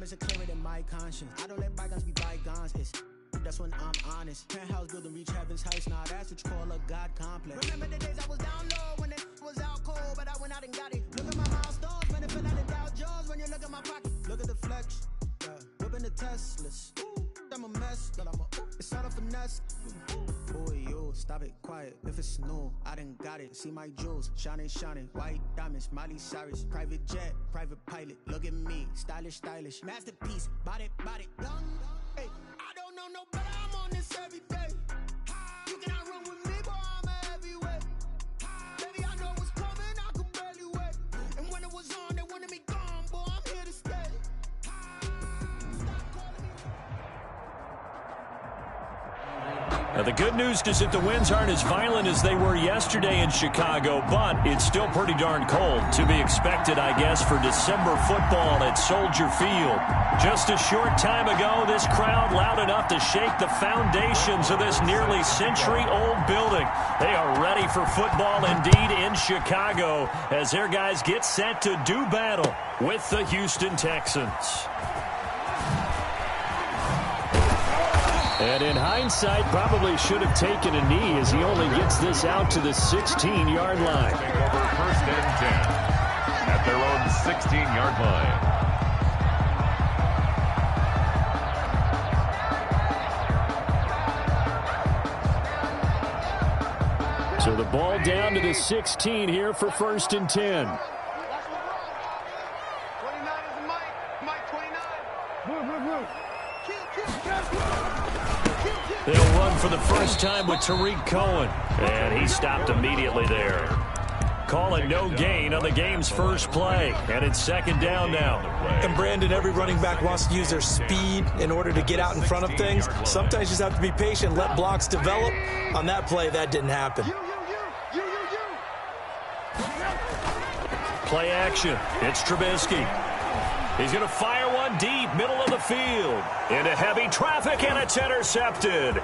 promise are clearer than my conscience. I don't let bygones be bygones. That's when I'm honest. Penthouse building, reach heaven's heights. Now that's what you call a God complex. Remember the days I was down low when it was out cold, but I went out and got it. Look at my milestones, man, it feel like the Dow Jones when you look at my pocket. Look at the flex, yeah. Whipping the Teslas. I'm a mess, but it's all a finesse. Boy, yo, stop it, quiet. If it's new, I done got it. See my jewels, shining, shining. White diamonds, Miley Cyrus. Private jet, private pilot. Look at me, stylish, stylish. Masterpiece, body, young. Hey, I don't know no better. I'm on this every day. You cannot run with me, boy. I'm a heavyweight. Baby, I know what's coming. I could barely wait. And when it was on, they wanted me gone, boy. I'm here to stay. Now, the good news is that the winds aren't as violent as they were yesterday in Chicago, but it's still pretty darn cold. To be expected, I guess, for December football at Soldier Field. Just a short time ago, this crowd loud enough to shake the foundations of this nearly century-old building. They are ready for football indeed in Chicago as their guys get set to do battle with the Houston Texans. And in hindsight, probably should have taken a knee as he only gets this out to the 16-yard line. Take over 1st and 10 at their own 16-yard line. So the ball down to the 16 here for 1st and 10. 29 is Mike 29. They'll run for the first time with Tariq Cohen. And he stopped immediately there. Calling no gain on the game's first play. And it's 2nd down now. And Brandon, every running back wants to use their speed in order to get out in front of things. Sometimes you just have to be patient, let blocks develop. On that play, that didn't happen. Play action. It's Trubisky. He's going to fire one deep, middle of the field. Into heavy traffic, and it's intercepted.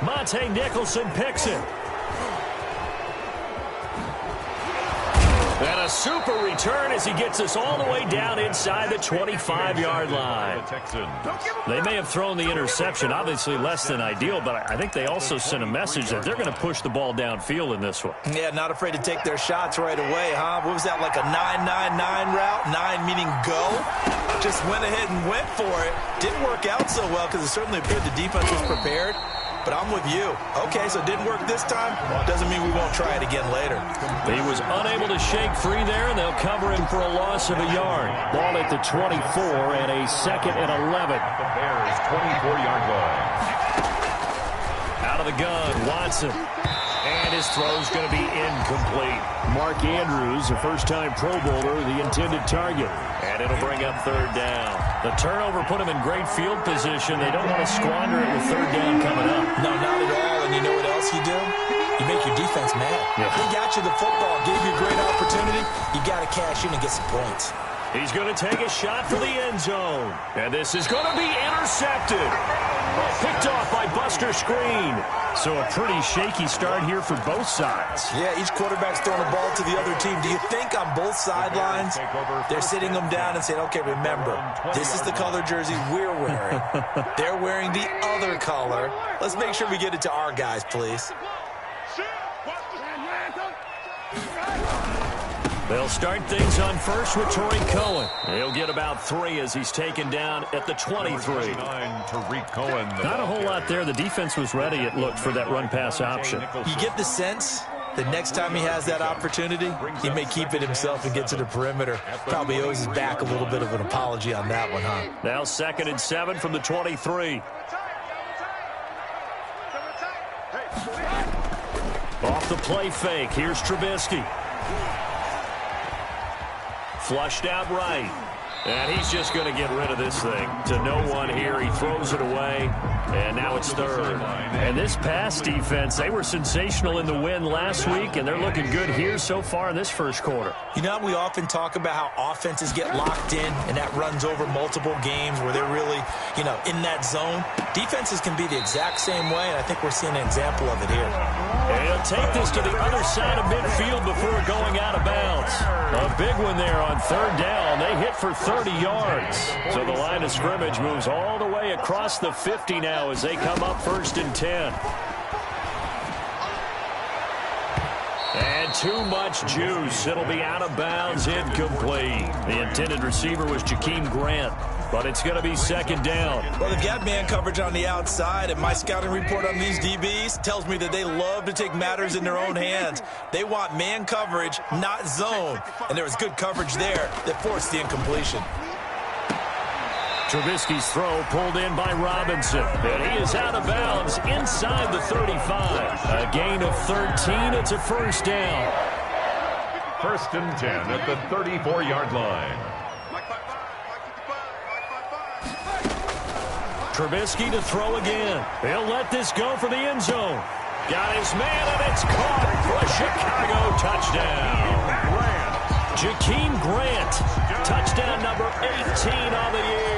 Monte Nicholson picks it. And a super return as he gets us all the way down inside the 25-yard line. They may have thrown the interception, obviously less than ideal, but I think they also sent a message that they're going to push the ball downfield in this one. Yeah, not afraid to take their shots right away, huh? What was that, like a 9-9-9 route? 9 meaning go? Just went ahead and went for it. Didn't work out so well because it certainly appeared the defense was prepared. But I'm with you. Okay, so it didn't work this time. Doesn't mean we won't try it again later. He was unable to shake free there, and they'll cover him for a loss of a yard. Ball at the 24 and a 2nd and 11. The Bears' 24-yard line. Out of the gun, Watson. And his throw's going to be incomplete. Mark Andrews, a first-time Pro Bowler, the intended target. And it'll bring up 3rd down. The turnover put him in great field position. They don't want to squander it with 3rd down coming up. No, not at all. And you know what else you do? You make your defense mad. Yeah. They got you the football, gave you a great opportunity. You got to cash in and get some points. He's going to take a shot for the end zone. And this is going to be intercepted. Picked off by Buster Screen. So a pretty shaky start here for both sides. Yeah, each quarterback's throwing a ball to the other team. Do you think on both sidelines they're sitting them down and saying, okay, remember, this is the color jersey we're wearing. They're wearing the other color. Let's make sure we get it to our guys, please. They'll start things on first with Tariq Cohen. He'll get about 3 as he's taken down at the 23. Tariq Cohen. Not a whole lot there. The defense was ready, it looked, for that run-pass option. You get the sense that next time he has that opportunity, he may keep it himself and get to the perimeter. Probably owes his back a little bit of an apology on that one, huh? Now 2nd and 7 from the 23. Off the play fake. Here's Trubisky. Flushed out right. And he's just going to get rid of this thing. To no one here. He throws it away. And now it's 3rd. And this pass defense, they were sensational in the win last week, and they're looking good here so far in this first quarter. You know, we often talk about how offenses get locked in, and that runs over multiple games where they're really, in that zone. Defenses can be the exact same way, and I think we're seeing an example of it here. And he'll take this to the other side of midfield before going out of bounds. A big one there on third down. They hit for 30 yards. So the line of scrimmage moves all the way across the 50 now as they come up 1st and 10. And too much juice. It'll be out of bounds, incomplete. The intended receiver was Jakeem Grant, but it's going to be 2nd down. Well, they've got man coverage on the outside, and my scouting report on these DBs tells me that they love to take matters in their own hands. They want man coverage, not zone, and there was good coverage there that forced the incompletion. Trubisky's throw pulled in by Robinson, and he is out of bounds inside the 35. A gain of 13. It's a 1st down. 1st and 10 at the 34-yard line. Trubisky to throw again. He'll let this go for the end zone. Got his man, and it's caught for a Chicago touchdown. Jakeem Grant, touchdown number 18 on the year.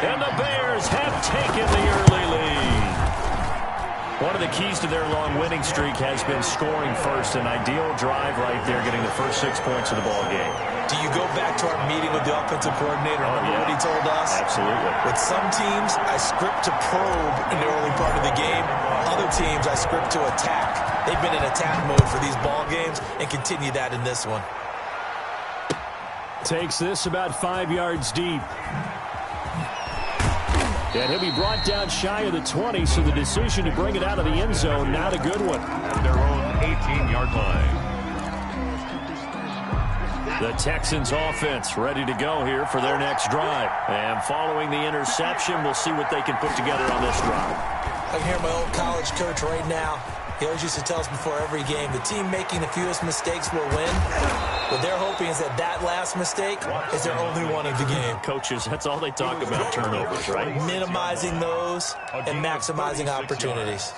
And the Bears have taken the early lead. One of the keys to their long winning streak has been scoring first. An ideal drive right there, getting the first 6 points of the ball game. Do you go back to our meeting with the offensive coordinator? Remember what he told us? Absolutely. With some teams, I script to probe in the early part of the game. Other teams, I script to attack. They've been in attack mode for these ball games and continue that in this one. Takes this about 5 yards deep. And he'll be brought down shy of the 20, so the decision to bring it out of the end zone, not a good one. At their own 18-yard line. The Texans offense ready to go here for their next drive. And following the interception, we'll see what they can put together on this drive. I can hear my old college coach right now. He always used to tell us before every game, the team making the fewest mistakes will win. What they're hoping is that that last mistake is their only one of the game. Coaches, that's all they talk about, turnovers, right? Minimizing those and maximizing opportunities.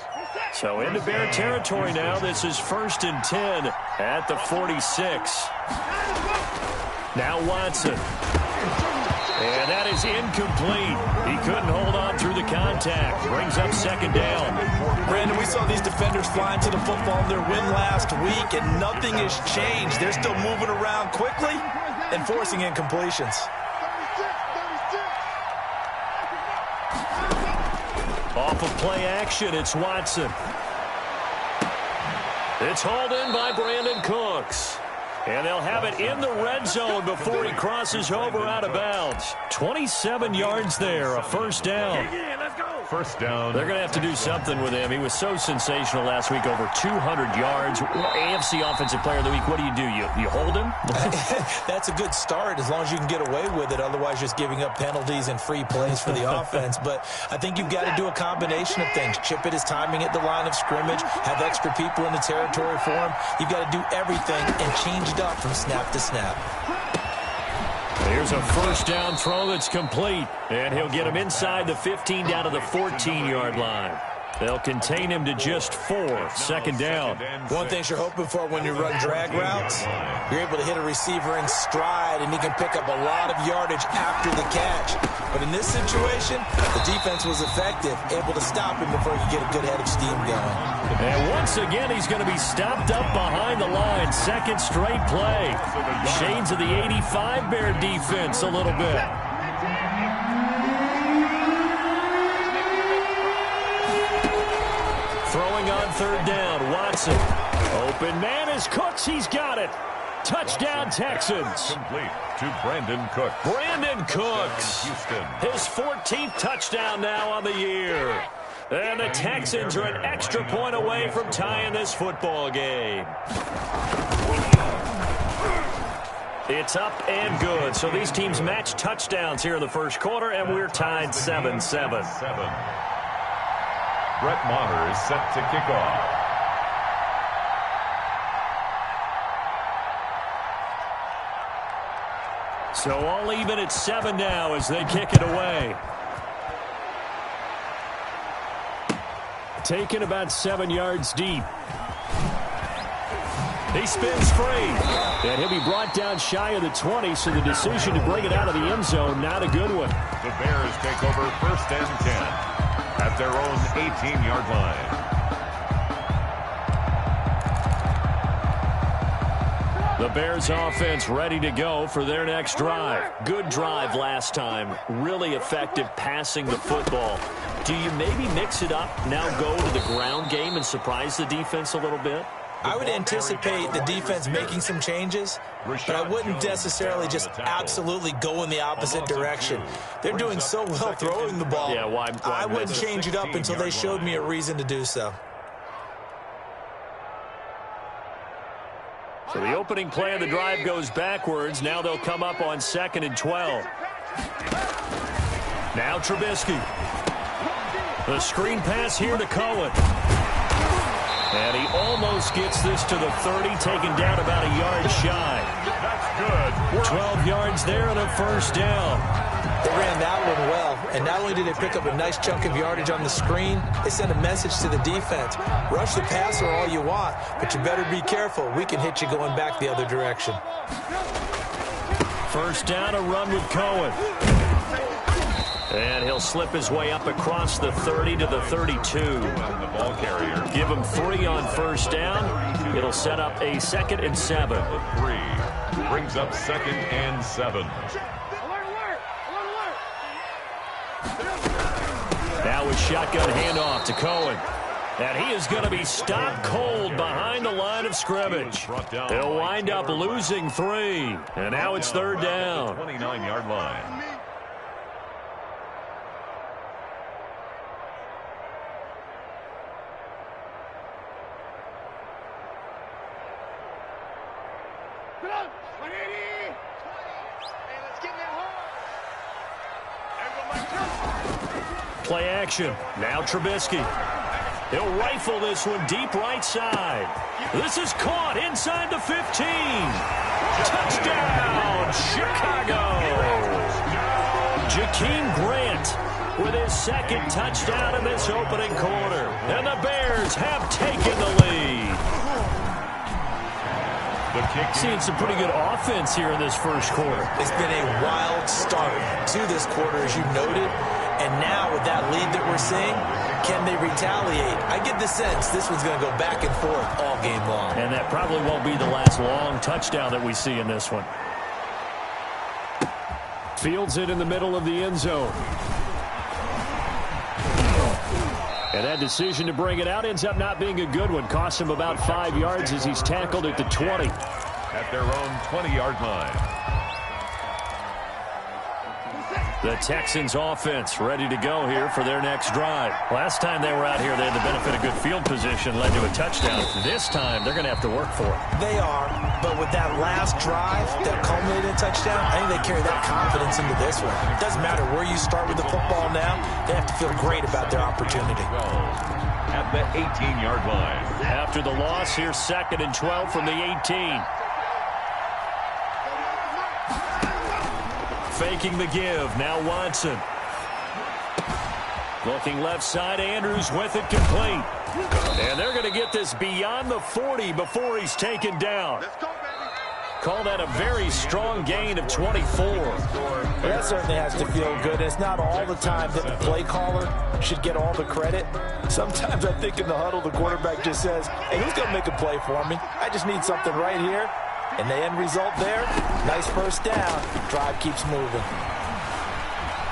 So into Bear territory now. This is 1st and 10 at the 46. Now Watson. And that is incomplete. He couldn't hold on through the contact. Brings up 2nd down. Brandon, we saw these defenders flying to the football in their win last week, and nothing has changed. They're still moving around quickly and forcing incompletions. Off of play action, it's Watson. It's hauled in by Brandon Cooks. And they'll have it in the red zone before he crosses over out of bounds. 27 yards there, a 1st down. 1st down. They're going to have to do something with him. He was so sensational last week, over 200 yards. AFC Offensive Player of the Week, what do? You hold him? That's a good start as long as you can get away with it. Otherwise, just giving up penalties and free plays for the offense. But I think you've got to do a combination of things. Chip it his timing at the line of scrimmage, have extra people in the territory for him. You've got to do everything and change it up from snap to snap. Here's a 1st down throw that's complete. And he'll get him inside the 15 down to the 14-yard line. They'll contain him to just 4. 2nd down. One thing you're hoping for when you run drag routes, you're able to hit a receiver in stride, and he can pick up a lot of yardage after the catch. But in this situation, the defense was effective, able to stop him before he could get a good head of steam going. And once again, he's going to be stopped up behind the line. 2nd straight play. Shades of the 85 Bear defense a little bit. Throwing on 3rd down, Watson. Open man is Cooks. He's got it. Touchdown, Texans. Complete to Brandon Cooks. Brandon Cooks. Houston. His 14th touchdown now on the year. And the Texans are an extra point away from tying this football game. It's up and good. So these teams match touchdowns here in the 1st quarter, and we're tied 7-7. Brett Maher is set to kick off. So all even at 7 now as they kick it away. Taken about 7 yards deep. He spins free. And he'll be brought down shy of the 20, so the decision to bring it out of the end zone, not a good one. The Bears take over 1st and 10 at their own 18-yard line. The Bears offense ready to go for their next drive. Good drive last time. Really effective passing the football. Do you maybe mix it up, now go to the ground game and surprise the defense a little bit? I would anticipate the defense making some changes, but I wouldn't necessarily just absolutely go in the opposite direction. They're doing so well throwing the ball. Yeah, why I wouldn't change it up until they showed me a reason to do so. So the opening play of the drive goes backwards. Now they'll come up on 2nd and 12. Now Trubisky. The screen pass here to Cohen. And he almost gets this to the 30, taken down about a yard shy. That's good. 12 yards there and a first down. They ran that one well, and not only did they pick up a nice chunk of yardage on the screen, they sent a message to the defense. Rush the passer all you want, but you better be careful. We can hit you going back the other direction. First down, a run with Cohen. And he'll slip his way up across the 30 to the 32. The ball carrier. Give him 3 on first down. It'll set up a 2nd and 7. 3 brings up 2nd and 7. Now a shotgun handoff to Cohen. And he is going to be stopped cold behind the line of scrimmage. He'll wind up losing 3. And now it's 3rd down. 29-yard line. Play action. Now Trubisky. He'll rifle this one deep right side. This is caught inside the 15. Touchdown, Chicago. Jakeem Grant with his 2nd touchdown in this opening quarter. And the Bears have taken the lead. Seeing some pretty good offense here in this first quarter. It's been a wild start to this quarter, as you noted. And now with that lead that we're seeing, can they retaliate? I get the sense this one's going to go back and forth all game long. And that probably won't be the last long touchdown that we see in this one. Fields it in the middle of the end zone. And that decision to bring it out ends up not being a good one. Costs him about 5 yards as he's tackled at the 20. At their own 20-yard line. The Texans offense ready to go here for their next drive. Last time they were out here, they had the benefit of good field position, led to a touchdown. This time, they're going to have to work for it. They are, but with that last drive that culminated in a touchdown, I think they carry that confidence into this one. It doesn't matter where you start with the football now. They have to feel great about their opportunity. At the 18-yard line. After the loss, here's 2nd and 12 from the 18. Faking the give. Now Watson. Looking left side. Andrews with it complete. And they're going to get this beyond the 40 before he's taken down. Call that a very strong gain of 24. That certainly has to feel good. It's not all the time that the play caller should get all the credit. Sometimes I think in the huddle the quarterback just says, hey, who's going to make a play for me? I just need something right here. And the end result there, nice first down. Drive keeps moving.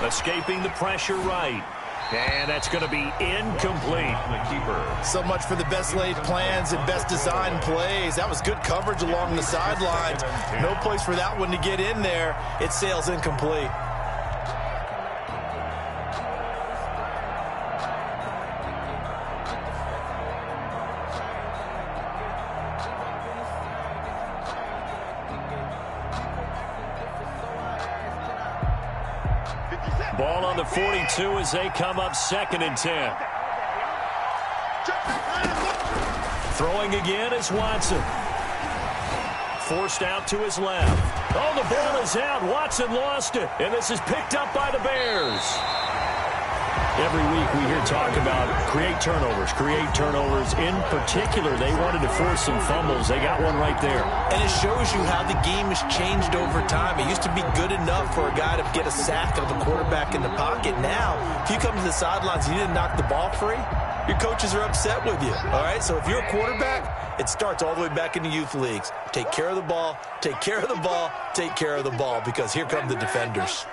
Escaping the pressure right. And that's going to be incomplete. The keeper. So much for the best laid plans and best design plays. That was good coverage along the sidelines. No place for that one to get in there. It sails incomplete. Ball on the 42 as they come up 2nd and 10. Throwing again is Watson. Forced out to his left. Oh, the ball is out. Watson lost it. And this is picked up by the Bears. Every week we hear talk about create turnovers. In particular, they wanted to force some fumbles. They got one right there. And it shows you how the game has changed over time. It used to be good enough for a guy to get a sack of a quarterback in the pocket. Now, if you come to the sidelines and you didn't knock the ball free, your coaches are upset with you. All right, so if you're a quarterback, it starts all the way back in the youth leagues. Take care of the ball, take care of the ball, take care of the ball, because here come the defenders.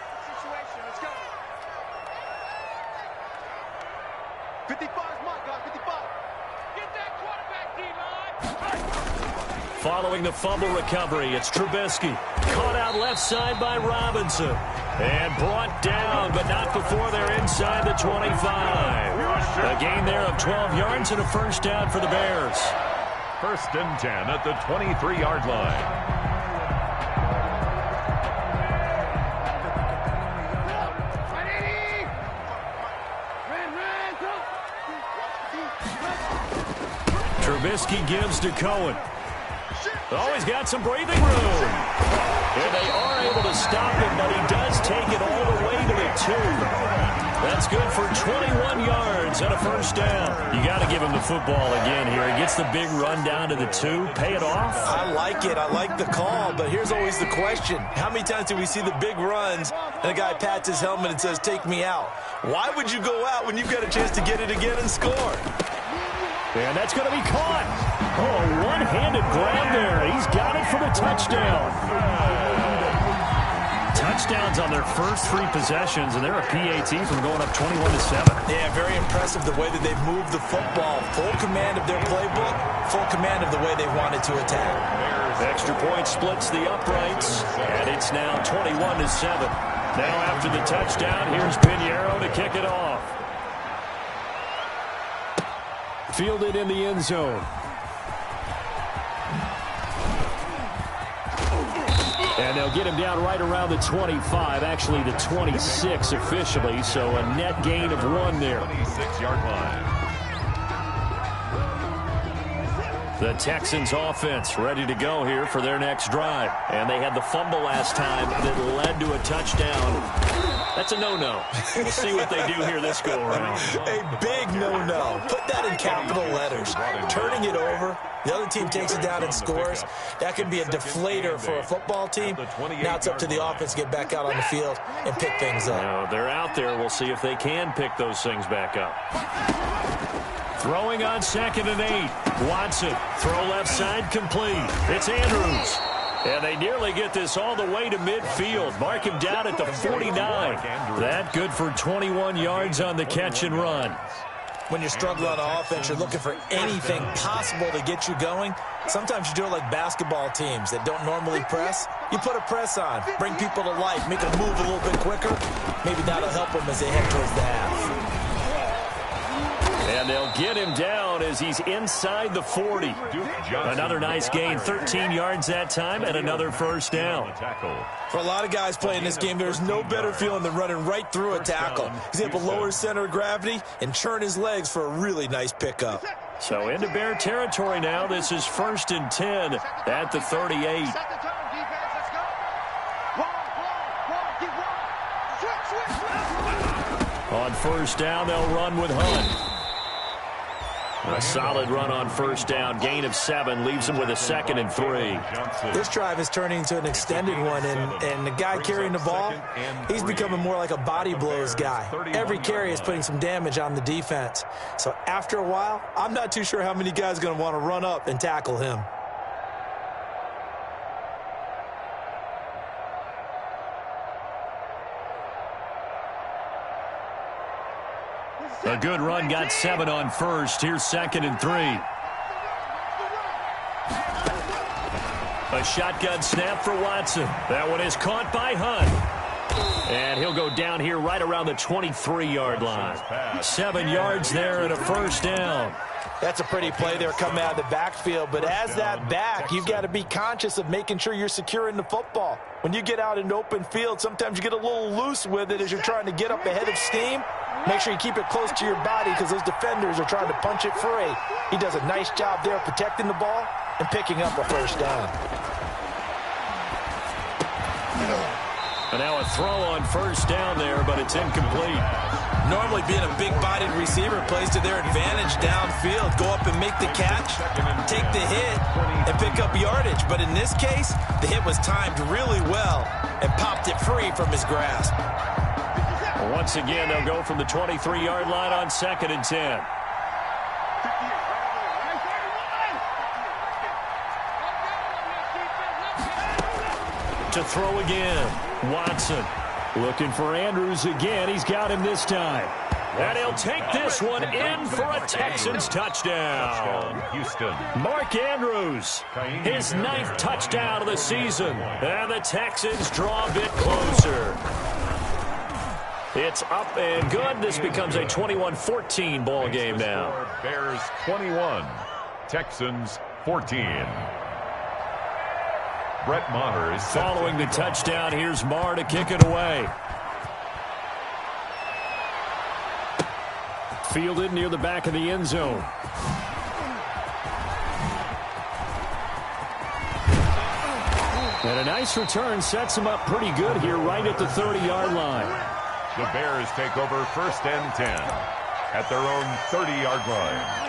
55 is mine, guys, 55. Get that quarterback, D-line. Following the fumble recovery, it's Trubisky. Caught out left side by Robinson. And brought down, but not before they're inside the 25. A gain there of 12 yards and a first down for the Bears. 1st and 10 at the 23-yard line. Trubisky gives to Cohen. Oh, he's got some breathing room. And they are able to stop him, but he does take it all the way to the 2. That's good for 21 yards and a first down. You got to give him the football again here. He gets the big run down to the 2. Pay it off. I like it. I like the call, but here's always the question. How many times do we see the big runs and a guy pats his helmet and says, take me out? Why would you go out when you've got a chance to get it again and score? And that's going to be caught. Oh, one-handed grab there. He's got it for the touchdown. Touchdowns on their first 3 possessions, and they're a PAT from going up 21-7. Yeah, very impressive the way that they've moved the football. Full command of their playbook, full command of the way they wanted to attack. Extra point splits the uprights, and it's now 21-7. Now after the touchdown, here's Pinheiro to kick it off. Fielded in the end zone. And they'll get him down right around the 25, actually the 26 officially, so a net gain of 1 there. 26-yard line. The Texans offense ready to go here for their next drive. And they had the fumble last time that led to a touchdown. That's a no-no. We'll see what they do here this go-around. A big no-no. Put that in capital letters. Turning it over, the other team takes it down and scores. That can be a deflator for a football team. Now it's up to the offense to get back out on the field and pick things up. No, they're out there. We'll see if they can pick those things back up. Throwing on 2nd and 8. Watson, throw left side, complete. It's Andrews. And they nearly get this all the way to midfield. Mark him down at the 49. That good for 21 yards on the catch and run. When you're struggling on offense, you're looking for anything possible to get you going. Sometimes you do it like basketball teams that don't normally press. You put a press on, bring people to life, make them move a little bit quicker. Maybe that'll help them as they head towards the half. And they'll get him down as he's inside the 40. Another nice gain, 13 yards that time, and another first down. For a lot of guys playing this game, there's no better feeling than running right through a tackle. He's able to lower his center of gravity and churn his legs for a really nice pickup. So into Bear territory now. This is 1st and 10 at the 38. On first down, they'll run with Hunt. A solid run on first down. Gain of 7 leaves him with a 2nd and 3. This drive is turning into an extended one, and the guy carrying the ball, he's becoming more like a body blows guy. Every carry is putting some damage on the defense. So after a while, I'm not too sure how many guys are going to want to run up and tackle him. A good run, got 7 on first. Here's 2nd and 3. A shotgun snap for Watson. That one is caught by Hunt. And he'll go down here right around the 23-yard line. 7 yards there and a first down. That's a pretty play there coming out of the backfield. But as that back, you've got to be conscious of making sure you're securing the football. When you get out in open field, sometimes you get a little loose with it as you're trying to get up ahead of steam. Make sure you keep it close to your body because those defenders are trying to punch it free. He does a nice job there protecting the ball and picking up a first down. And now a throw on first down there, but it's incomplete. Normally being a big-bodied receiver plays to their advantage downfield. Go up and make the catch, take the hit, and pick up yardage. But in this case, the hit was timed really well and popped it free from his grasp. Once again, they'll go from the 23-yard line on 2nd and 10. To throw again, Watson looking for Andrews again. He's got him this time. And he'll take this one in for a Texans touchdown. Houston. Mark Andrews, his 9th touchdown of the season. And the Texans draw a bit closer. It's up and good. This becomes a 21-14 ball game now. Bears 21, Texans 14. Brett Maher is following the touchdown. Here's Maher to kick it away. Fielded near the back of the end zone. And a nice return sets him up pretty good here right at the 30-yard line. The Bears take over 1st and 10 at their own 30-yard line.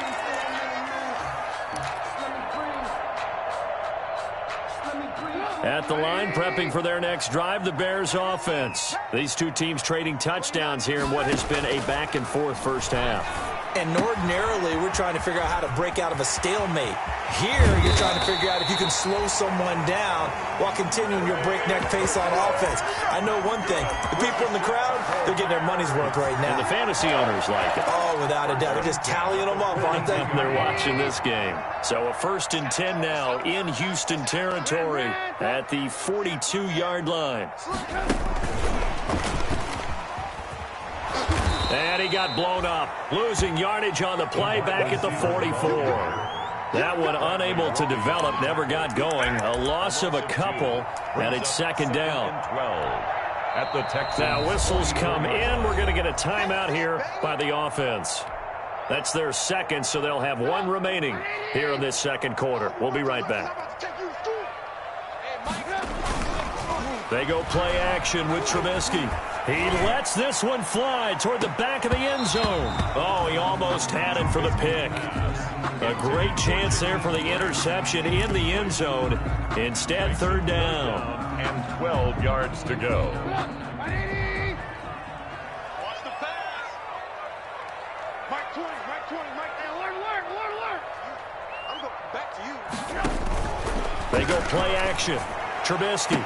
At the line, prepping for their next drive, the Bears offense. These two teams trading touchdowns here in what has been a back-and-forth first half. And ordinarily, we're trying to figure out how to break out of a stalemate. Here, you're trying to figure out if you can slow someone down while continuing your breakneck pace on offense. I know one thing. The people in the crowd, they're getting their money's worth right now. And the fantasy owners like it. Oh, without a doubt. They're just tallying them up, aren't they? They're watching this game. So a 1st and 10 now in Houston territory at the 42-yard line. And he got blown up, losing yardage on the play back at the 44. That one unable to develop, never got going. A loss of a couple, and it's 2nd down. 12 at the Texans. Now whistles come in. We're going to get a timeout here by the offense. That's their 2nd, so they'll have one remaining here in this 2nd quarter. We'll be right back. They go play action with Trubisky. He lets this one fly toward the back of the end zone. Oh, he almost had it for the pick. A great chance there for the interception in the end zone. Instead, 3rd down. And 12 yards to go. Watch the pass. Mike 20, Mike 20, Mike. Alert. I'm going back to you. They go play action. Trubisky.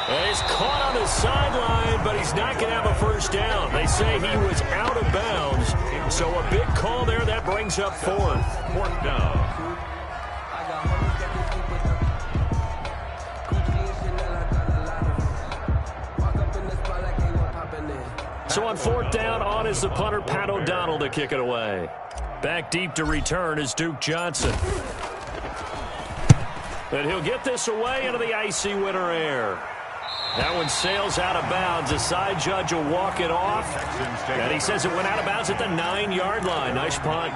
And he's caught on the sideline, but he's not going to have a 1st down. They say he was out of bounds. So a big call there. That brings up 4th down. So on 4th down, on is the punter, Pat O'Donnell, to kick it away. Back deep to return is Duke Johnson. And he'll get this away into the icy winter air. That one sails out of bounds. The side judge will walk it off. And he says it went out of bounds at the 9-yard line. Nice punt.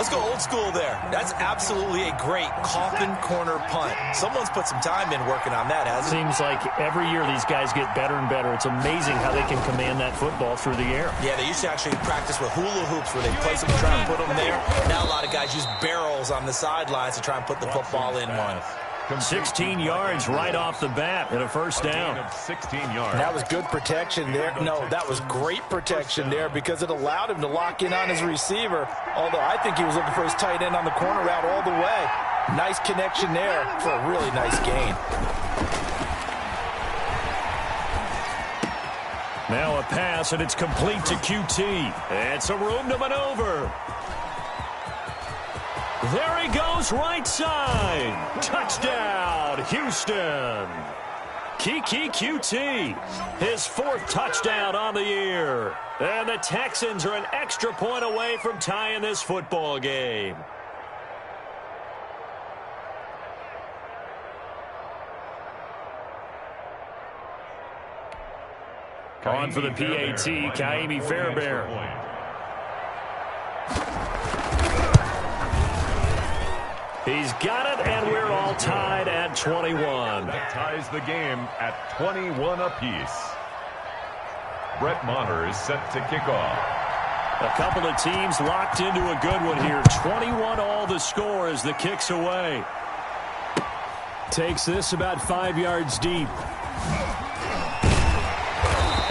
Let's go old school there. That's absolutely a great coffin corner punt. Someone's put some time in working on that, hasn't it? Seems like every year these guys get better and better. It's amazing how they can command that football through the air. Yeah, they used to actually practice with hula hoops where they place them and try and put them there. Now a lot of guys use barrels on the sidelines to try and put the football in one. 16 yards right off the bat and a 1st down. 16 yards. That was good protection there. No, that was great protection there because it allowed him to lock in on his receiver. Although I think he was looking for his tight end on the corner route all the way. Nice connection there for a really nice gain. Now a pass, and it's complete to QT. And some room to maneuver. There he goes, right side. Touchdown, Houston. Kiki QT, his 4th touchdown on the year. And the Texans are an extra point away from tying this football game. On for the PAT, Kaimi Fairbairn. He's got it, and we're all tied at 21. That ties the game at 21 apiece. Brett Maher is set to kick off. A couple of teams locked into a good one here. 21 all the score as the kick's away. Takes this about 5 yards deep.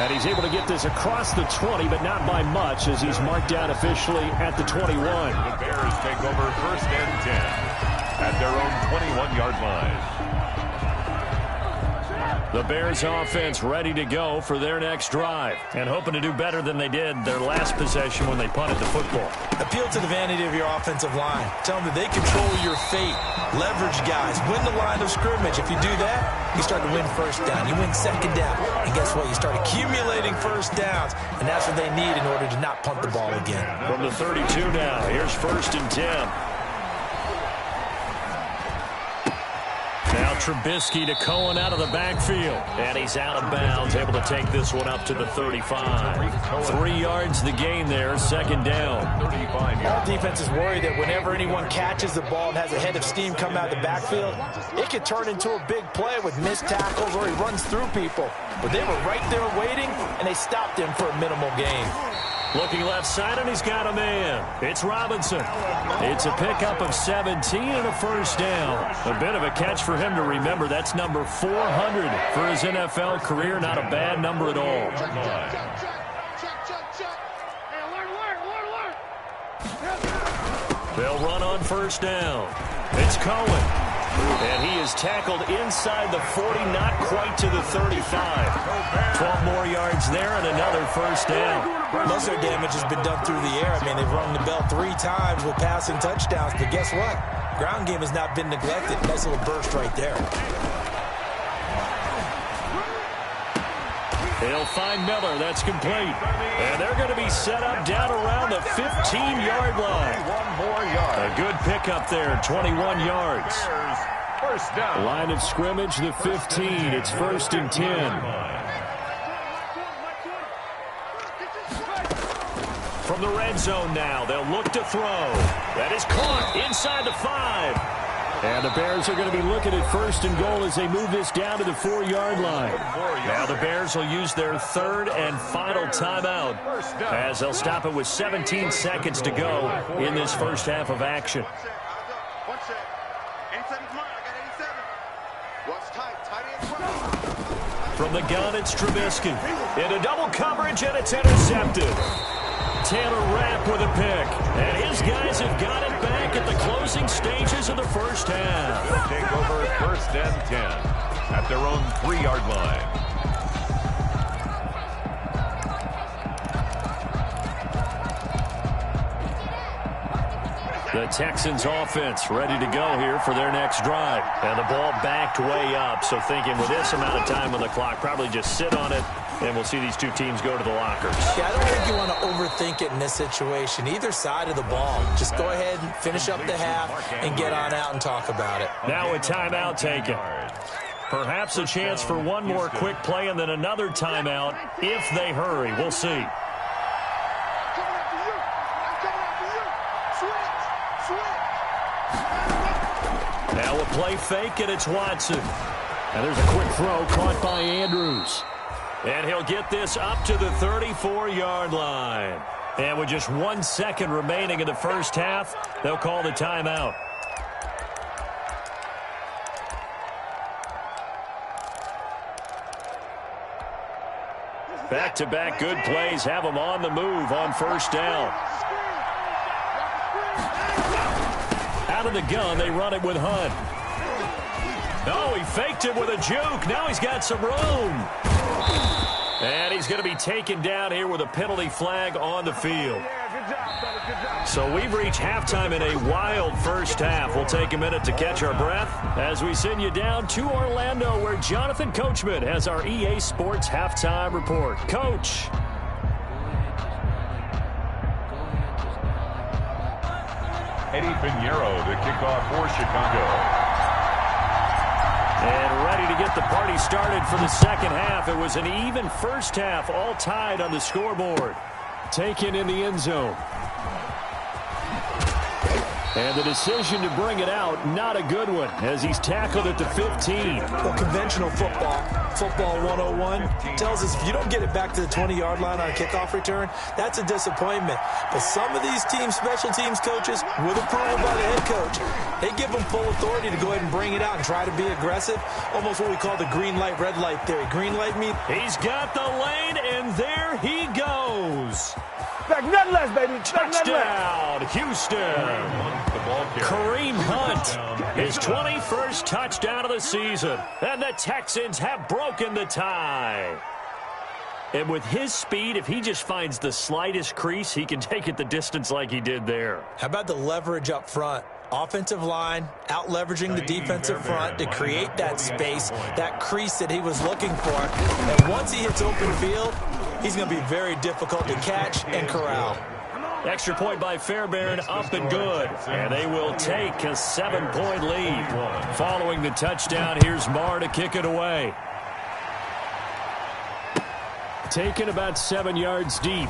And he's able to get this across the 20, but not by much as he's marked down officially at the 21. The Bears take over 1st and 10 at their own 21-yard line. The Bears offense ready to go for their next drive and hoping to do better than they did their last possession when they punted the football. Appeal to the vanity of your offensive line. Tell them that they control your fate. Leverage guys. Win the line of scrimmage. If you do that, you start to win first down. You win second down. And guess what? You start accumulating first downs. And that's what they need in order to not punt the ball again. From the 32 now, here's 1st and 10. Now Trubisky to Cohen out of the backfield. And he's out of bounds, able to take this one up to the 35. 3 yards the gain there, 2nd down. All defense is worried that whenever anyone catches the ball and has a head of steam come out of the backfield, it could turn into a big play with missed tackles or he runs through people. But they were right there waiting, and they stopped him for a minimal gain. Looking left side, and he's got a man. It's Robinson. It's a pickup of 17 and a 1st down. A bit of a catch for him to remember. That's number 400 for his NFL career. Not a bad number at all. They'll run on 1st down. It's Cohen. And he is tackled inside the 40, not quite to the 35. 12 more yards there and another 1st down. Most of their damage has been done through the air. I mean, they've rung the bell 3 times with passing touchdowns. But guess what? Ground game has not been neglected. Nice little burst right there. They'll find Miller. That's complete. And they're going to be set up down around the 15-yard line. 1 more yard. A good pickup there, 21 yards. First down. Line of scrimmage, the 15. It's 1st and 10. From the red zone now, they'll look to throw. That is caught inside the 5. And the Bears are going to be looking at 1st and goal as they move this down to the 4-yard line. Now the Bears will use their 3rd and final timeout as they'll stop it with 17 seconds to go in this first half of action. From the gun, it's Trubisky. Into double coverage, and it's intercepted. Taylor Rapp with a pick. And his guys have got it back at the closing stages of the first half. They'll take over 1st and 10 at their own 3-yard line. The Texans offense ready to go here for their next drive. And the ball backed way up. So thinking with this amount of time on the clock, probably just sit on it, and we'll see these two teams go to the lockers. Yeah, I don't think you want to overthink it in this situation. Either side of the ball. Just go ahead and finish up the half and get on out and talk about it. Now a timeout taken. Perhaps a chance for one more quick play and then another timeout if they hurry. We'll see. Now a play fake, and it's Watson. And there's a quick throw caught by Andrews. And he'll get this up to the 34-yard line. And with just 1 second remaining in the first half, they'll call the timeout. Back-to-back good plays have them on the move on 1st down. Out of the gun, they run it with Hunt. Oh, he faked it with a juke. Now he's got some room. And he's going to be taken down here with a penalty flag on the field. So we've reached halftime in a wild first half. We'll take a minute to catch our breath as we send you down to Orlando, where Jonathan Coachman has our EA Sports halftime report. Coach. Eddie Pinheiro, the kickoff for Chicago. And ready to get the party started for the second half. It was an even first half, all tied on the scoreboard. Taken in the end zone. And the decision to bring it out, not a good one, as he's tackled at the 15. Well, conventional football 101, tells us if you don't get it back to the 20-yard line on a kickoff return, that's a disappointment. But some of these special teams coaches, with approval by the head coach, they give them full authority to go ahead and bring it out and try to be aggressive, almost what we call the green light, red light theory. Green light means he's got the lane, and there he goes. Back, nothing less, baby. Touchdown, Houston. Kareem Hunt, his 21st touchdown of the season. And the Texans have broken the tie. And with his speed, if he just finds the slightest crease, he can take it the distance like he did there. How about the leverage up front? Offensive line out-leveraging the defensive front to create that space, that crease that he was looking for. And once he hits open field, he's going to be very difficult to catch and corral. Extra point by Fairbairn, up and good. And they will take a 7-point lead. Following the touchdown, here's Marr to kick it away. Taken about 7 yards deep.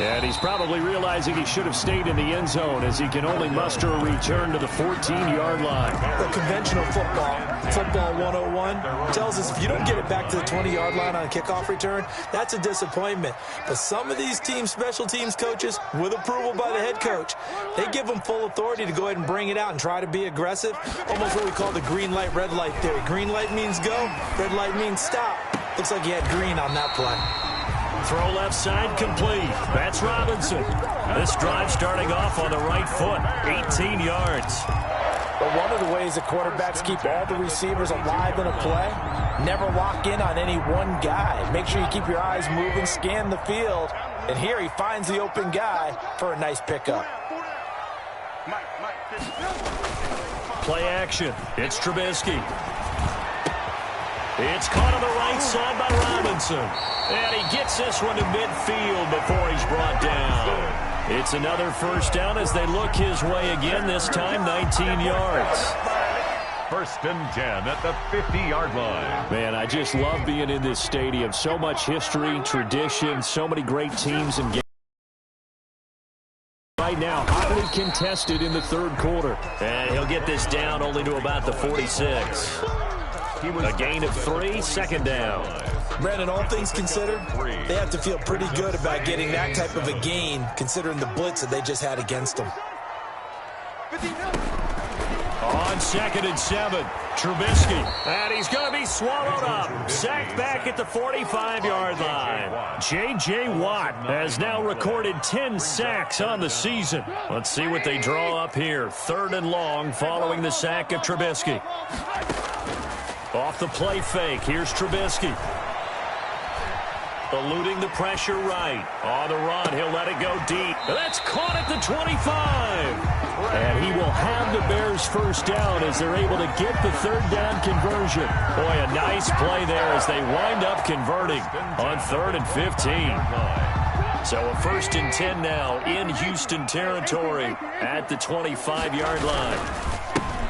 And he's probably realizing he should have stayed in the end zone as he can only muster a return to the 14-yard line. Well, conventional football 101, tells us if you don't get it back to the 20-yard line on a kickoff return, that's a disappointment. But some of these special teams coaches, with approval by the head coach, they give them full authority to go ahead and bring it out and try to be aggressive, almost what we call the green light, red light theory. Green light means go, red light means stop. Looks like he had green on that play. Throw left side complete. That's Robinson. This drive starting off on the right foot. 18 yards. But one of the ways that quarterbacks keep all the receivers alive in a play, never lock in on any one guy. Make sure you keep your eyes moving, scan the field. And here he finds the open guy for a nice pickup. Play action. It's Trubisky. It's caught on the right side by Robinson. And he gets this one to midfield before he's brought down. It's another first down as they look his way again, this time 19 yards. 1st and 10 at the 50-yard line. Man, I just love being in this stadium. So much history, tradition, so many great teams and games. Right now, hotly contested in the third quarter. And he'll get this down only to about the 46. A gain of 3, 2nd down. Brandon, all things considered, they have to feel pretty good about getting that type of a gain, considering the blitz that they just had against them. On 2nd and 7, Trubisky. And he's going to be swallowed up. Sacked back at the 45-yard line. J.J. Watt has now recorded 10 sacks on the season. Let's see what they draw up here. 3rd and long following the sack of Trubisky. Off the play fake, here's Trubisky. Eluding the pressure right. On the run, he'll let it go deep. That's caught at the 25. And he will have the Bears first down as they're able to get the 3rd down conversion. Boy, a nice play there as they wind up converting on 3rd and 15. So a 1st and 10 now in Houston territory at the 25-yard line.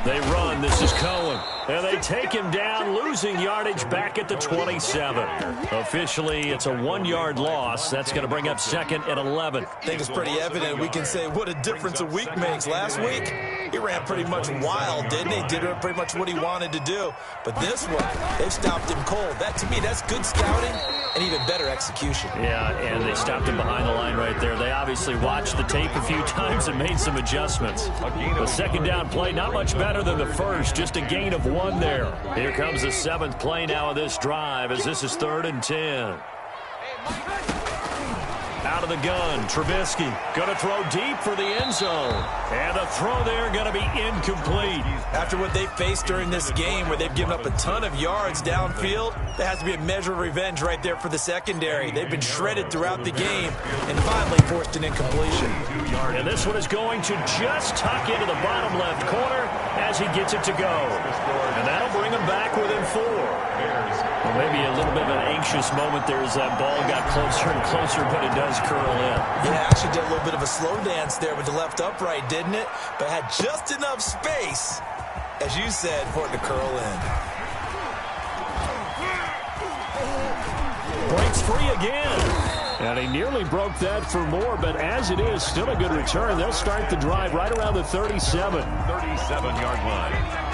They run. This is Cohen. And they take him down, losing yardage back at the 27. Officially, it's a 1-yard loss. That's going to bring up 2nd and 11. I think it's pretty evident. We can say what a difference a week makes. Last week, he ran pretty much wild, didn't he? Did pretty much what he wanted to do. But this one, they've stopped him cold. That, to me, that's good scouting and even better execution. Yeah, and they stopped him behind the line right there. They obviously watched the tape a few times and made some adjustments. The 2nd down play, not much better than the first, just a gain of 1 there. Here comes the 7th play now of this drive as this is 3rd and 10. Out of the gun, Trubisky going to throw deep for the end zone. And the throw there going to be incomplete. After what they faced during this game where they've given up a ton of yards downfield, there has to be a measure of revenge right there for the secondary. They've been shredded throughout the game and finally forced an incompletion. And this one is going to just tuck into the bottom left corner as he gets it to go. And that'll bring him back within 4. Well, maybe a little bit of an anxious moment there as that ball got closer and closer, but it does curl in. Yeah, actually did a little bit of a slow dance there with the left upright, didn't it? But had just enough space, as you said, for it to curl in. Breaks free again. And he nearly broke that for more, but as it is, still a good return. They'll start the drive right around the 37. 37-yard line.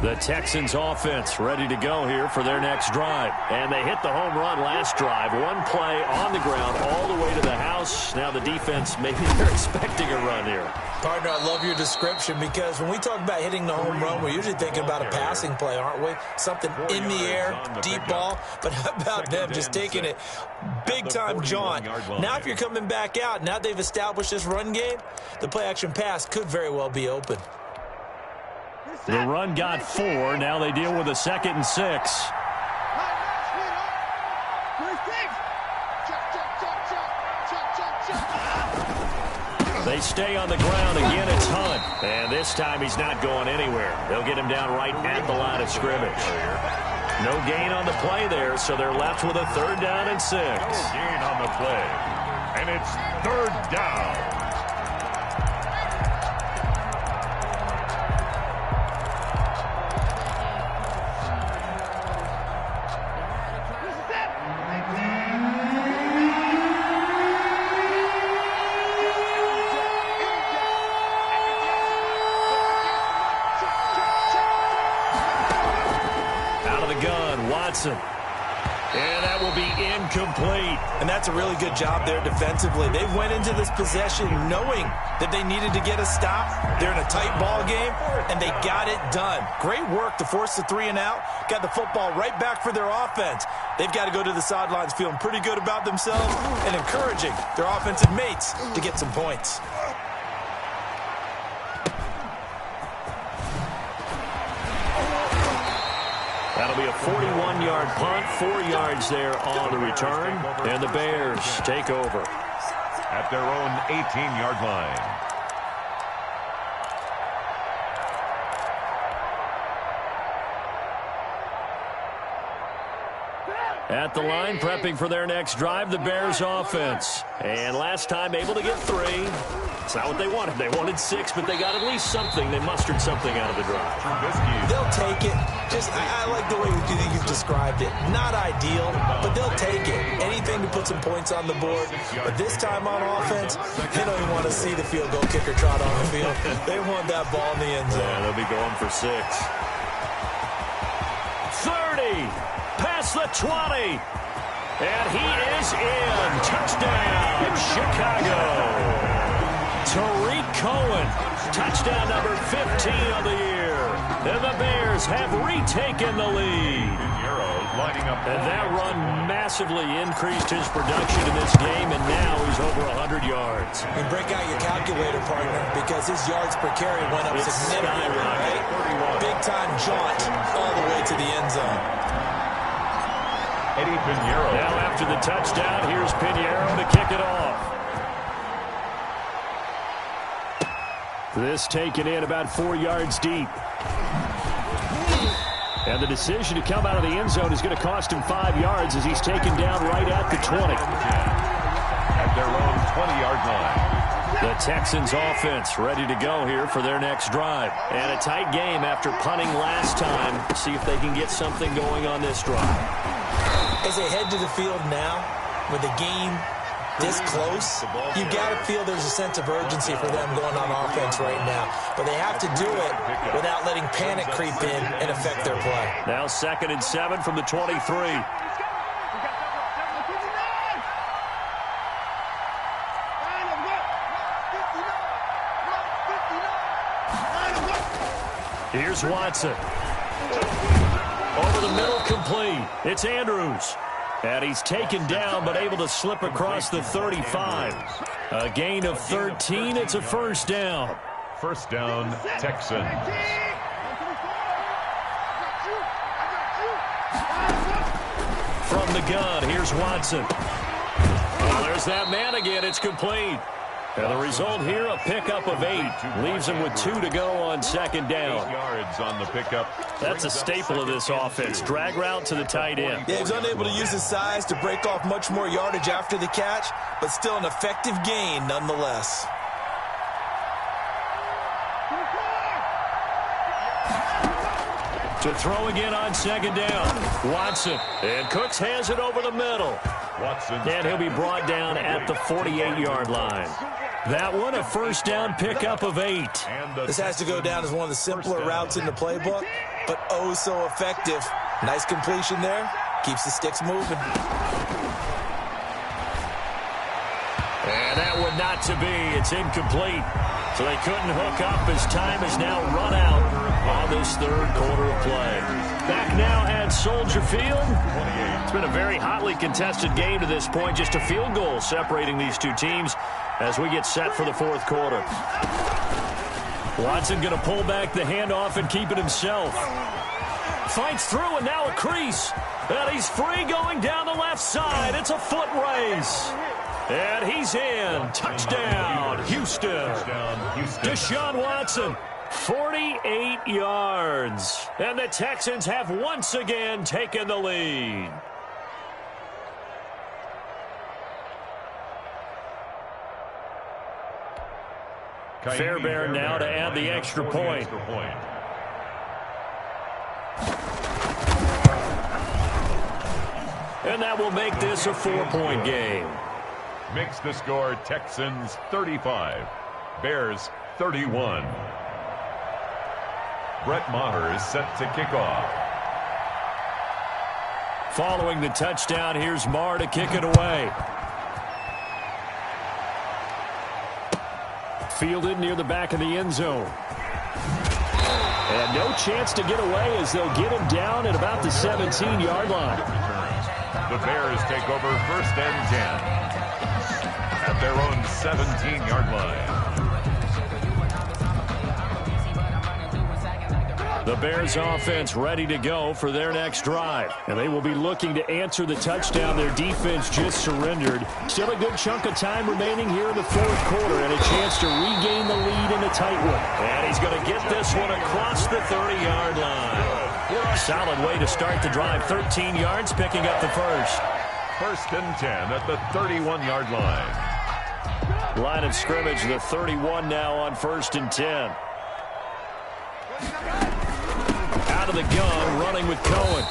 The Texans offense ready to go here for their next drive. And they hit the home run last drive. One play on the ground all the way to the house. Now the defense, maybe they're expecting a run here. Partner, I love your description because when we talk about hitting the home run, we're usually thinking about a passing play, aren't we? Something in the air, deep ball. But how about them just taking it big-time jaunt? Now if you're coming back out, now they've established this run game, the play-action pass could very well be open. The run got 4. Now they deal with a 2nd and 6. They stay on the ground. Again, it's Hunt. And this time he's not going anywhere. They'll get him down right at the line of scrimmage. No gain on the play there, so they're left with a 3rd down and 6. No gain on the play. And it's 3rd down. And that will be incomplete. And that's a really good job there defensively. They went into this possession knowing that they needed to get a stop. They're in a tight ball game, and they got it done. Great work to force the 3 and out. Got the football right back for their offense. They've got to go to the sidelines feeling pretty good about themselves and encouraging their offensive mates to get some points. That'll be a 41-yard punt, 4 yards there on the return, and the Bears take over at their own 18-yard line. At the line, prepping for their next drive, the Bears offense. And last time able to get 3. It's not what they wanted. They wanted 6, but they got at least something. They mustered something out of the drive. They'll take it. I like the way you've described it. Not ideal, but they'll take it. Anything to put some points on the board. But this time on offense, they don't even want to see the field goal kicker trot on the field. They want that ball in the end zone. Yeah, they'll be going for 6. 30. Past the 20. And he is in. Touchdown, Chicago. Tariq Cohen, touchdown number 15 of the year. And the Bears have retaken the lead. And that run massively increased his production in this game, and now he's over 100 yards. And break out your calculator, partner, because his yards per carry went up significantly, right? Big-time jaunt all the way to the end zone. Now after the touchdown, here's Pinheiro to kick it off. This taken in about 4 yards deep. And the decision to come out of the end zone is going to cost him 5 yards as he's taken down right at the 20. At their own 20-yard line. The Texans offense ready to go here for their next drive. And a tight game after punting last time. See if they can get something going on this drive. As they head to the field now, with the game this close, you got to feel there's a sense of urgency for them going on offense right now. But they have to do it without letting panic creep in and affect their play. Now 2nd and 7 from the 23. Here's Watson. Over the middle, complete. It's Andrews. And he's taken down, but able to slip across the 35. A gain of 13. It's a 1st down. 1st down, Texans. From the gun, here's Watson. Well, there's that man again. It's complete. And the result here, a pickup of 8. Leaves him with 2 to go on 2nd down. 8 yards on the pickup. That's a staple of this offense. Drag route to the tight end. Yeah, he's unable to use his size to break off much more yardage after the catch, but still an effective gain nonetheless. To throw again on second down. Watson. And Cooks has it over the middle. Watson. And he'll be brought down at the 48-yard line. That one, a first down pickup of 8. This has to go down as one of the simpler routes in the playbook, but oh so effective. Nice completion there. Keeps the sticks moving. And that one not to be. It's incomplete. So they couldn't hook up as time is now run out on this third quarter of play. Back now at Soldier Field. It's been a very hotly contested game to this point. Just a field goal separating these two teams as we get set for the fourth quarter. Watson going to pull back the handoff and keep it himself. Fights through and now a crease. And he's free going down the left side. It's a foot race. And he's in. Touchdown, Houston. Deshaun Watson, 48 yards. And the Texans have once again taken the lead. Fairbairn now to add the extra point. And that will make this a 4-point game. Makes the score Texans 35, Bears 31. Brett Maher is set to kick off. Following the touchdown, here's Maher to kick it away. Fielded near the back of the end zone. And no chance to get away as they'll get him down at about the 17-yard line. The Bears take over first and 10. At their own 17-yard line. The Bears offense ready to go for their next drive. And they will be looking to answer the touchdown their defense just surrendered. Still a good chunk of time remaining here in the fourth quarter and a chance to regain the lead in a tight one. And he's going to get this one across the 30-yard line. Solid way to start the drive. 13 yards, picking up the first. First and 10 at the 31-yard line. Line of scrimmage, the 31 now on first and 10. Out of the gun, running with Cohen.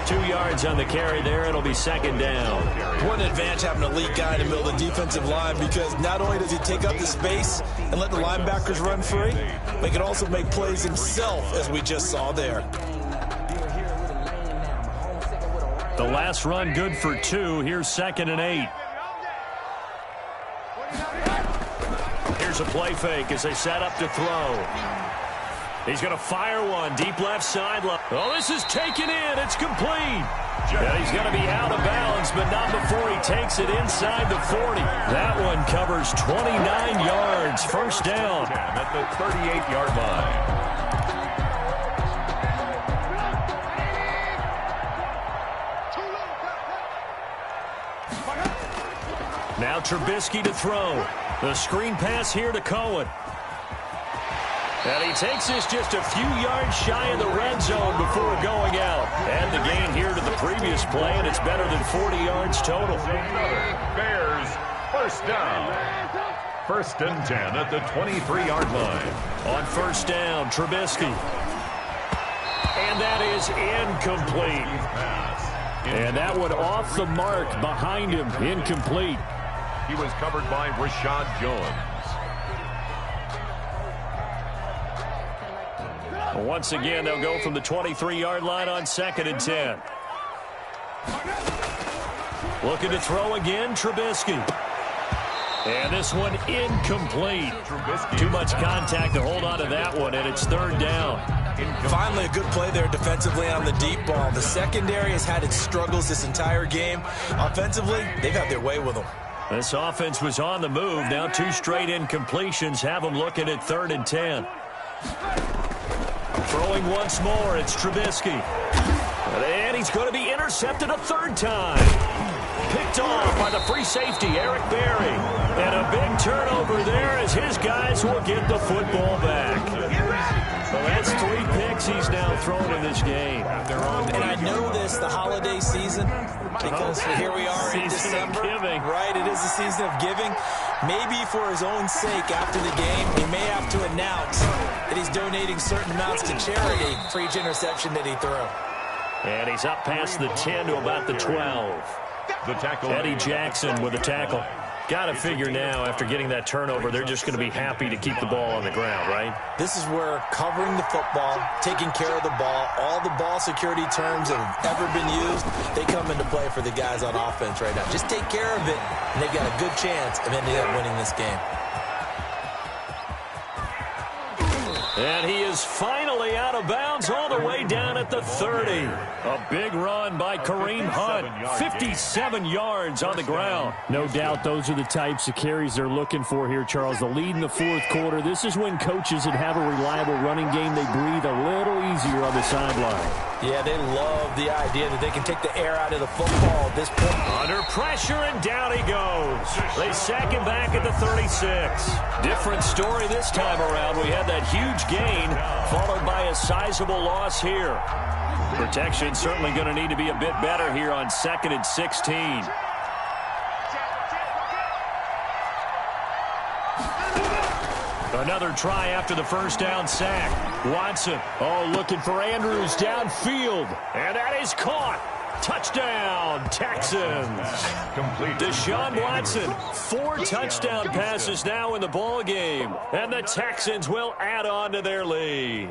2 yards on the carry there. It'll be second down. What an advantage having a elite guy in the middle of the defensive line, because not only does he take up the space and let the linebackers run free, but he can also make plays himself, as we just saw there. The last run good for 2. Here's second and 8. Here's a play fake as they set up to throw. He's going to fire one deep left sideline. Oh, this is taken in. It's complete. And he's going to be out of bounds, but not before he takes it inside the 40. That one covers 29 yards. First down. At the 38-yard line. Now Trubisky to throw. The screen pass here to Cohen. And he takes this just a few yards shy of the red zone before going out. And the gain here to the previous play, and it's better than 40 yards total. Bears, first down. First and 10 at the 23-yard line. On first down, Trubisky. And that is incomplete. And that one off the mark behind him, incomplete. He was covered by Rashad Jones. Once again, they'll go from the 23-yard line on second and 10. Looking to throw again, Trubisky. And this one incomplete. Too much contact to hold on to that one, and it's third down. Finally, a good play there defensively on the deep ball. The secondary has had its struggles this entire game. Offensively, they've had their way with them. This offense was on the move. Now 2 straight incompletions have them looking at third and 10. Throwing once more, it's Trubisky. And he's going to be intercepted a third time. Picked off by the free safety, Eric Berry. And a big turnover there as his guys will get the football back. Well, that's 3 picks he's now thrown in this game. And I know this, the holiday season, because here we are in December. Right, it is the season of giving. Maybe for his own sake after the game, he may have to announce that he's donating certain amounts to charity for each interception that he threw. And he's up past the 10 to about the 12. The tackle. Eddie Jackson with a tackle. Got to figure now, after getting that turnover, they're just going to be happy to keep the ball on the ground, right? This is where covering the football, taking care of the ball, all the ball security terms that have ever been used, they come into play for the guys on offense right now. Just take care of it, and they've got a good chance of ending up winning this game. And he is finally out of bounds all the way down at the 30. A big run by Kareem Hunt. 57 yards on the ground. No doubt those are the types of carries they're looking for here, Charles. The lead in the fourth quarter. This is when coaches that have a reliable running game, they breathe a little easier on the sideline. Yeah, they love the idea that they can take the air out of the football at this point. Under pressure, and down he goes. They sack him back at the 36. Different story this time around. We had that huge gain, followed by a sizable loss here. Protection certainly going to need to be a bit better here on 2nd and 16. Another try after the first down sack. Watson, looking for Andrews downfield. And that is caught. Touchdown, Texans. Complete. Deshaun Watson, 4 touchdown passes now in the ball game. And the Texans will add on to their lead.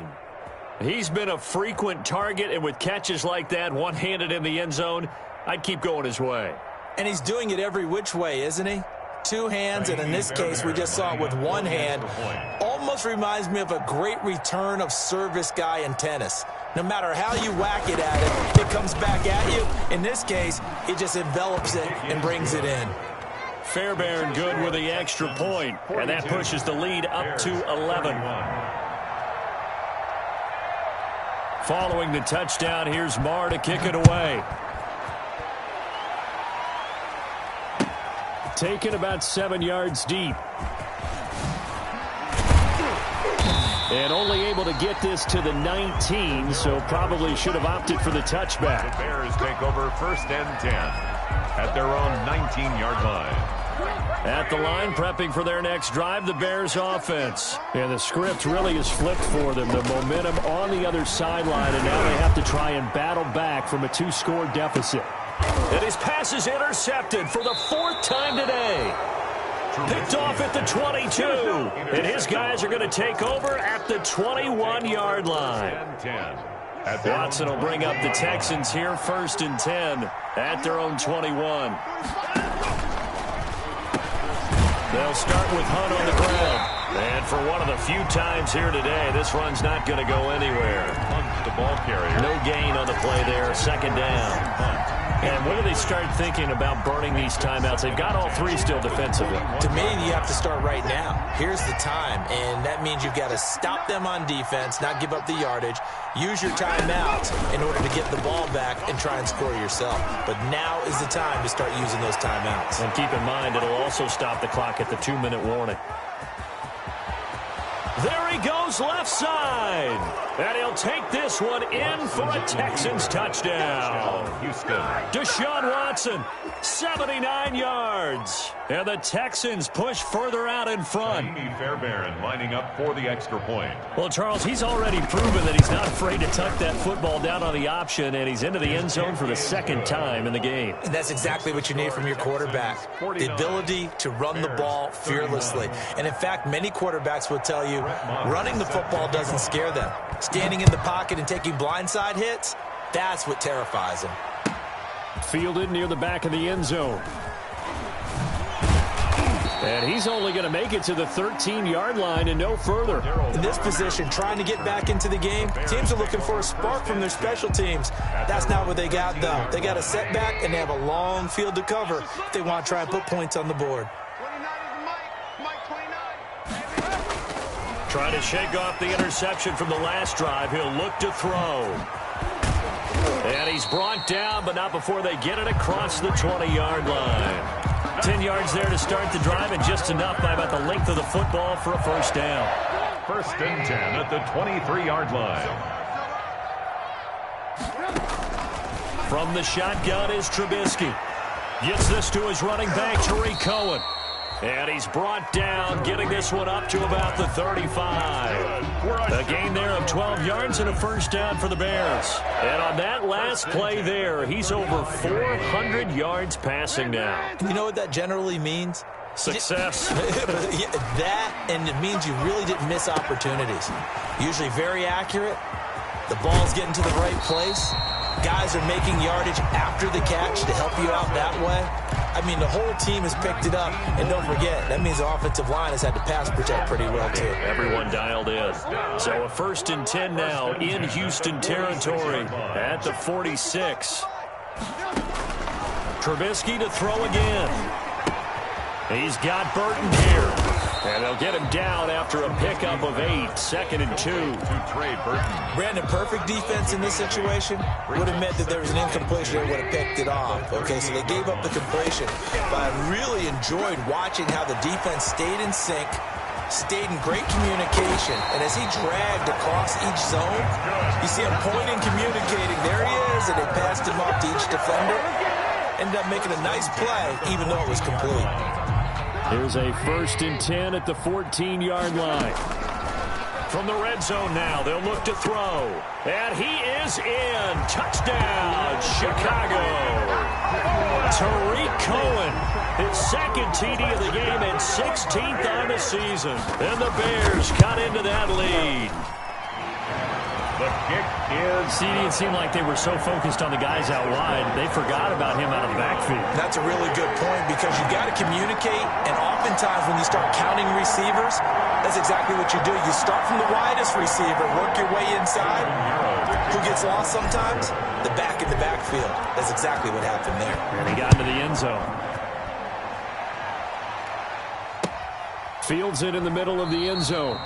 He's been a frequent target, and with catches like that, one-handed in the end zone, I'd keep going his way. And he's doing it every which way, isn't he? 2 hands, and in this case, we just saw it with 1 hand. Almost reminds me of a great return of service guy in tennis. No matter how you whack it at it, it comes back at you. In this case, it just envelops it and brings it in. Fairbairn good with the extra point, and that pushes the lead up to 11. Following the touchdown, here's Marr to kick it away. Taken about 7 yards deep. And only able to get this to the 19, so probably should have opted for the touchback. The Bears take over 1st and 10 at their own 19-yard line. At the line, prepping for their next drive, the Bears offense. And the script really is flipped for them. The momentum on the other sideline, and now they have to try and battle back from a 2-score deficit. And his pass is intercepted for the 4th time today. Picked off at the 22. And his guys are going to take over at the 21-yard line. Watson will bring up the Texans here, 1st and 10 at their own 21. They'll start with Hunt on the ground. And for one of the few times here today, this run's not going to go anywhere. Hunt, the ball carrier. No gain on the play there, 2nd down. And when do they start thinking about burning these timeouts? They've got all 3 still defensively. To me, you have to start right now. Here's the time, and that means you've got to stop them on defense, not give up the yardage, use your timeouts in order to get the ball back and try and score yourself. But now is the time to start using those timeouts. And keep in mind, it'll also stop the clock at the 2-minute warning. There he goes left side. And he'll take this one in for a Texans touchdown. Houston. Deshaun Watson, 79 yards. And the Texans push further out in front. Fairbairn lining up for the extra point. Well, Charles, he's already proven that he's not afraid to tuck that football down on the option, and he's into the end zone for the 2nd time in the game. And that's exactly what you need from your quarterback, the ability to run the ball fearlessly. And, in fact, many quarterbacks will tell you running the football doesn't scare them. Standing in the pocket and taking blindside hits, that's what terrifies them. Fielded near the back of the end zone. And he's only going to make it to the 13-yard line and no further. In this position, trying to get back into the game, teams are looking for a spark from their special teams. That's not what they got, though. They got a setback, and they have a long field to cover if they want to try and put points on the board. Trying to shake off the interception from the last drive. He'll look to throw. And he's brought down, but not before they get it across the 20-yard line. 10 yards there to start the drive, and just enough by about the length of the football for a 1st down. 1st and 10 at the 23-yard line. From the shotgun is Trubisky. Gets this to his running back, Tariq Cohen. And he's brought down, getting this one up to about the 35. A gain there of 12 yards and a first down for the Bears. And on that last play there, he's over 400 yards passing now. You know what that generally means? Success. That, and it means you really didn't miss opportunities. Usually very accurate. The ball's getting to the right place. Guys are making yardage after the catch to help you out that way. I mean, the whole team has picked it up. And don't forget, that means the offensive line has had to pass protect pretty well, too. Everyone dialed in. So a 1st and 10 now in Houston territory at the 46. Trubisky to throw again. He's got Burton here. And they'll get him down after a pickup of 8. 2nd and 2. Brandon, perfect defense in this situation would have meant that there was an incompletion. They would have picked it off. Okay, so they gave up the completion. But I really enjoyed watching how the defense stayed in sync, stayed in great communication. And as he dragged across each zone, you see him pointing, communicating. There he is, and they passed him off to each defender. Ended up making a nice play, even though it was complete. Here's a 1st and 10 at the 14-yard line. From the red zone now, they'll look to throw. And he is in. Touchdown, Chicago. Tariq Cohen, his 2nd TD of the game and 16th on the season. And the Bears got into that lead. The kick is... See, it seemed like they were so focused on the guys out wide, they forgot about him out of the backfield. That's a really good point because you got to communicate, and oftentimes when you start counting receivers, that's exactly what you do. You start from the widest receiver, work your way inside. Who gets lost sometimes? The back in the backfield. That's exactly what happened there. And he got into the end zone. Fields it in the middle of the end zone.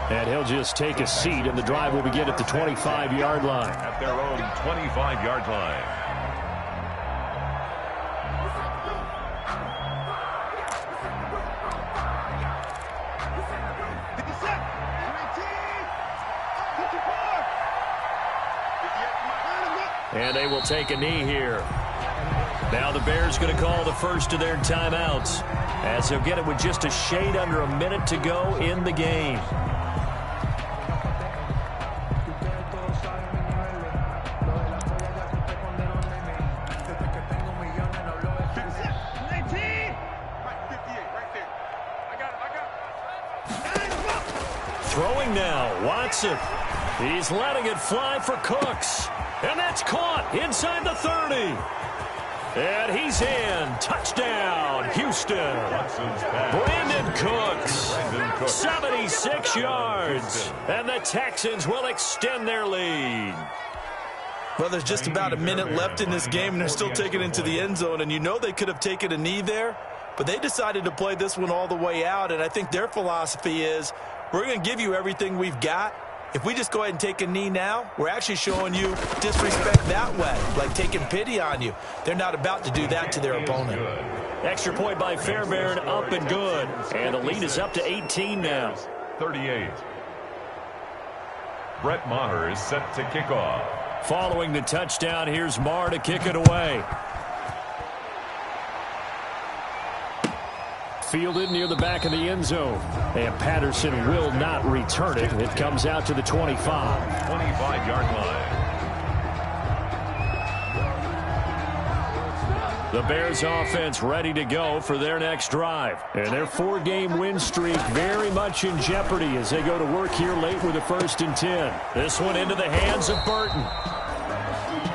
And he'll just take a seat, and the drive will begin at the 25-yard line. At their own 25-yard line. And they will take a knee here. Now the Bears going to call the first of their timeouts, as they'll get it with just a shade under a minute to go in the game. Throwing now, Watson. He's letting it fly for Cooks. And that's caught inside the 30. And he's in. Touchdown, Houston. Brandon Cooks, 76 yards. And the Texans will extend their lead. Well, there's just about a minute left in this game, and they're still taking it into the end zone. And you know they could have taken a knee there, but they decided to play this one all the way out. And I think their philosophy is, we're going to give you everything we've got. If we just go ahead and take a knee now, we're actually showing you disrespect that way, like taking pity on you. They're not about to do that to their opponent. Extra point by Fairbairn, up and good. And the lead is up to 18 now. 38. Brett Maher is set to kick off. Following the touchdown, here's Maher to kick it away. Fielded near the back of the end zone. And Patterson will not return it. It comes out to the 25. 25-yard line. The Bears offense ready to go for their next drive. And their 4-game win streak very much in jeopardy as they go to work here late with a 1st and 10. This one into the hands of Burton.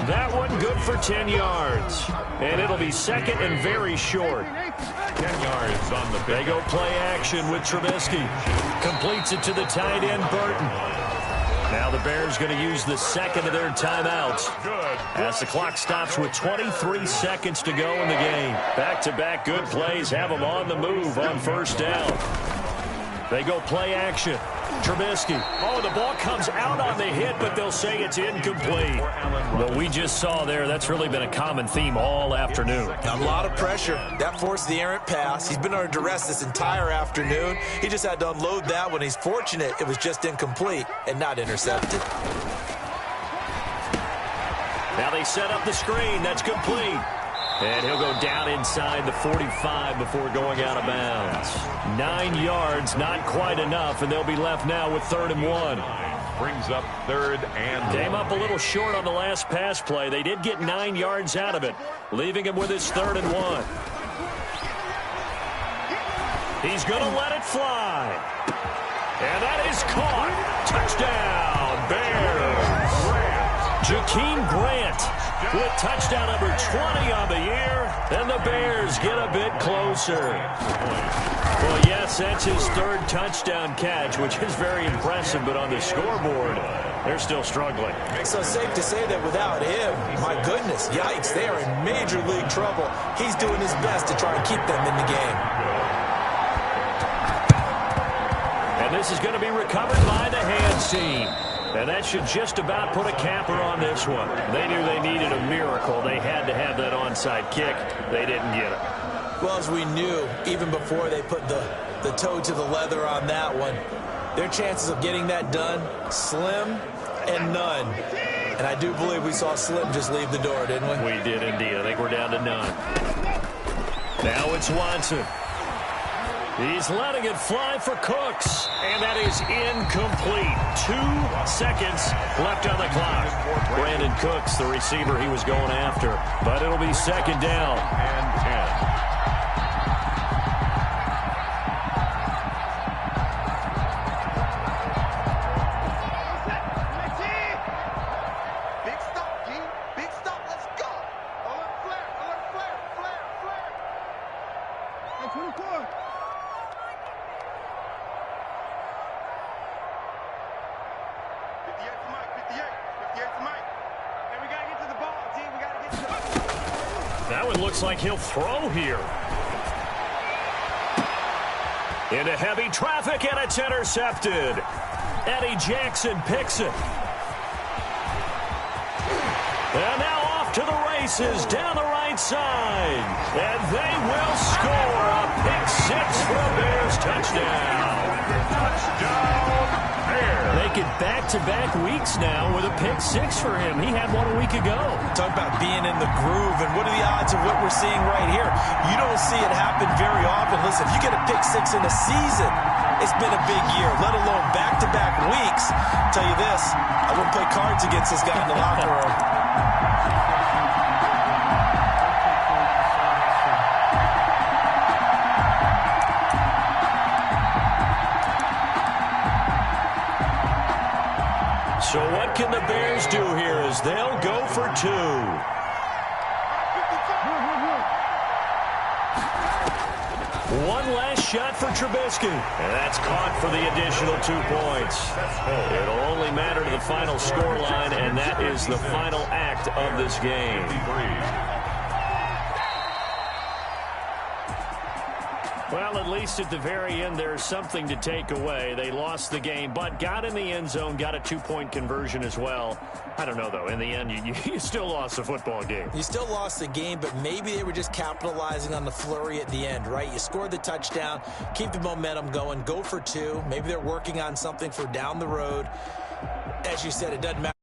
That one good for 10 yards. And it'll be 2nd and very short. 10 yards on the They go play action with Trubisky. Completes it to the tight end, Burton. Now the Bears going to use the 2nd of their timeouts as the clock stops with 23 seconds to go in the game. Back-to-back good plays have them on the move on 1st down. They go play action. Trubisky. Oh, the ball comes out on the hit, but they'll say it's incomplete. What we just saw there, that's really been a common theme all afternoon. A lot of pressure. That forced the errant pass. He's been under duress this entire afternoon. He just had to unload that one. He's fortunate it was just incomplete and not intercepted. Now they set up the screen. That's complete. And he'll go down inside the 45 before going out of bounds. 9 yards, not quite enough, and they'll be left now with 3rd and 1. Brings up 3rd and Came up a little short on the last pass play. They did get 9 yards out of it, leaving him with his 3rd and 1. He's going to let it fly. And that is caught. Touchdown, Bears. Jakeem Grant with touchdown number 20 on the year. And the Bears get a bit closer. Well, yes, that's his 3rd touchdown catch, which is very impressive. But on the scoreboard, they're still struggling. So safe to say that without him, my goodness, yikes, they are in major league trouble. He's doing his best to try and keep them in the game. And this is going to be recovered by the hands team. And that should just about put a capper on this one. They knew they needed a miracle. They had to have that onside kick. They didn't get it. Well, as we knew, even before they put the toe to the leather on that one, their chances of getting that done, slim and none. And I do believe we saw Slim just leave the door, didn't we? We did indeed. I think we're down to none. Now it's Watson. He's letting it fly for Cooks, and that is incomplete. 2 seconds left on the clock. Brandon Cooks, the receiver he was going after, but it'll be 2nd down. And 10. That one looks like he'll throw here. Into heavy traffic, and it's intercepted. Eddie Jackson picks it. And now off to the races down the right side. And they will score a pick-6 for a Bears touchdown. Touchdown, Bears. Make it back-to-back weeks now with a pick-6 for him. He had one a week ago. Talk about being in the groove, and what are the odds of what we're seeing right here? You don't see it happen very often. Listen, if you get a pick-6 in a season, it's been a big year, let alone back-to-back weeks. I'll tell you this, I wouldn't play cards against this guy in the locker room. So what can the Bears do here as they'll go for 2? One last shot for Trubisky. And that's caught for the additional 2 points. It'll only matter to the final scoreline, and that is the final act of this game. Well, at least at the very end, there's something to take away. They lost the game, but got in the end zone, got a 2-point conversion as well. I don't know, though. In the end, you still lost the football game. You still lost the game, but maybe they were just capitalizing on the flurry at the end, right? You scored the touchdown, keep the momentum going, go for 2. Maybe they're working on something for down the road. As you said, it doesn't matter.